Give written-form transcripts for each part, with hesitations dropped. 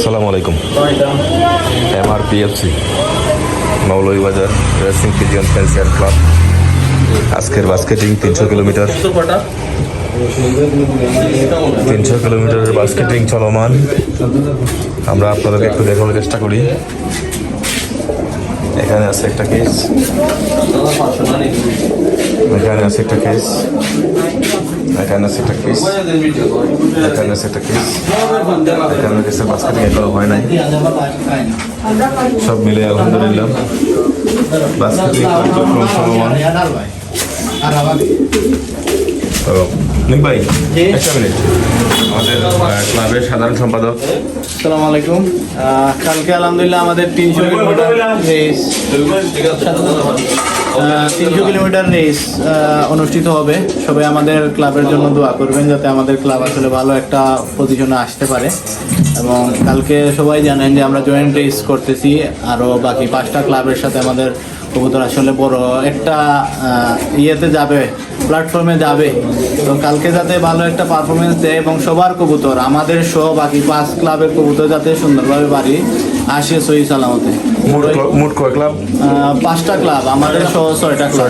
আসসালামু আলাইকুম। MRPFC Moulvibazar racing pigeon fancier club আজকের বাস্কেটিং 300 কিলোমিটার 300 কিলোমিটারের বাস্কেটিং চলমান। আমরা আপনাদেরকে একটু দেখানোর চেষ্টা করি। এখানে আছে একটা কেস, এখানে আছে একটা কেস, এখানে আছে একটা কেস, এখানে আছে একটা কেস, এখানে কেসের বাস্কেটিং এগুলো হয় নাই। সব মিলে আলহামদুলিল্লাহ বাস্কেটিং কার্যক্রম চলমান। ভাই একটা মিনিট, আমাদের ক্লাবের সাধারণ সম্পাদক। আসসালামু আলাইকুম। কালকে আলহামদুলিল্লাহ আমাদের 300 কিলোমিটার রেস 300 কিলোমিটার রেস অনুষ্ঠিত হবে। সবাই আমাদের ক্লাবের জন্য দোয়া করবেন যাতে আমাদের ক্লাব আসলে ভালো একটা পজিশনে আসতে পারে। এবং কালকে সবাই জানেন যে আমরা জয়েন্ট রেস করতেছি, আরও বাকি 5টা ক্লাবের সাথে আমাদের কবুতর আসলে বড় একটা ইয়েতে যাবে, প্ল্যাটফর্মে যাবে। তো কালকে যাতে ভালো একটা পারফরমেন্স দেয় এবং সবার কবুতর আমাদের সহ বাকি 5 ক্লাবের কবুতর যাতে সুন্দরভাবে বাড়ি আসে সহি সালামতে। মোট কয় ক্লাব? 5টা ক্লাব আমাদের সহ 6টা ক্লাব।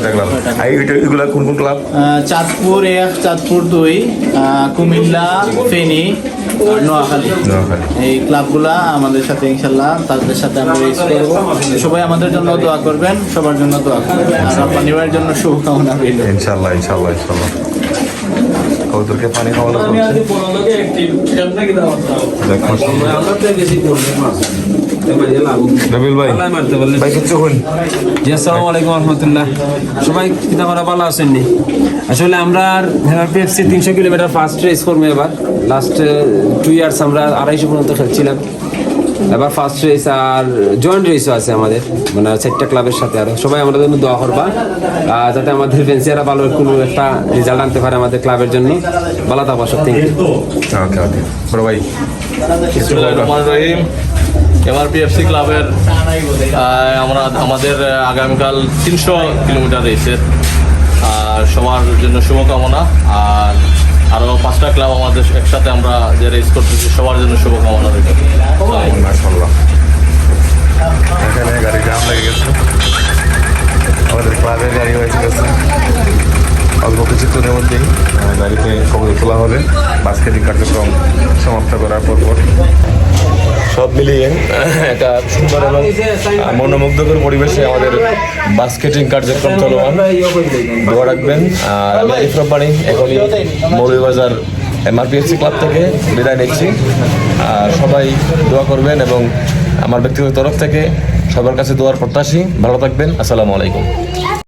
এগুলা কোন কোন ক্লাব? চাঁদপুর 1, চাঁদপুর 2, কুমিল্লা, ফেনী, নোয়াখালী। এই ক্লাবগুলা আমাদের সাথে ইনশাল্লাহ তাদের সাথে আমরা রেস করবো। সবাই আমাদের জন্য দোয়া করবেন, সবার জন্য দোয়া করবেন, আর আপনার নিবার জন্য শুভকামনা রইল। ইনশাল্লাহ ইনশাল্লাহ ইনশাল্লাহ। কবুতরকে পানি খাওয়ানো রবিল ভাই, ভাই কিছু হন। জি আসসালামু আলাইকুম রহমতুল্লাহ। সবাই কিতা করা ভালো আছেননি? আসলে আমরা MRPFC 300 কিলোমিটার ফার্স্ট রেস করবো এবার। লাস্ট 2 ইয়ার্স আমরা 250 পর্যন্ত খেলছিলাম। এবার ফার্স্ট রেস আর জয়েন্ট রেসও আছে আমাদের, মানে 4টা ক্লাবের সাথে। আরও সবাই আমাদের জন্য দোয়া করবা যাতে আমাদের ফ্যান্সিয়ারা ভালো কোনো একটা রেজাল্ট আনতে পারে আমাদের ক্লাবের জন্য। ভালো থাকবা সব। Thank you. ওকে ওকে বড় ভাই। MRPFC ক্লাবের আমাদের আগামীকাল 300 কিলোমিটার রেসের সবার জন্য শুভকামনা। আর আরও 5টা ক্লাব আমাদের একসাথে আমরা যে রেস করতেছি সবার জন্য শুভকামনা রইল। মাশাআল্লাহ। এখানে গাড়ি জাম লেগে গেছে, আমাদের ক্লাবের গাড়ি হয়েছে গেছে। অল্প কিছুক্ষণের মধ্যেই গাড়িতে কবুতর তোলা হবে বাস্কেটিং কার্যক্রম সমাপ্ত করার পর। সব মিলিয়ে একটা সুন্দর এবং মনোমুগ্ধকর পরিবেশে আমাদের বাস্কেটিং কার্যক্রম চলমান। দোয়া রাখবেন। আর আমি আরিফ রব্বানী এখনই মৌলভীবাজার MRPFC ক্লাব থেকে বিদায় নিচ্ছি। আর সবাই দোয়া করবেন এবং আমার ব্যক্তিগত তরফ থেকে সবার কাছে দোয়ার প্রত্যাশী। ভালো থাকবেন। আসসালামু আলাইকুম।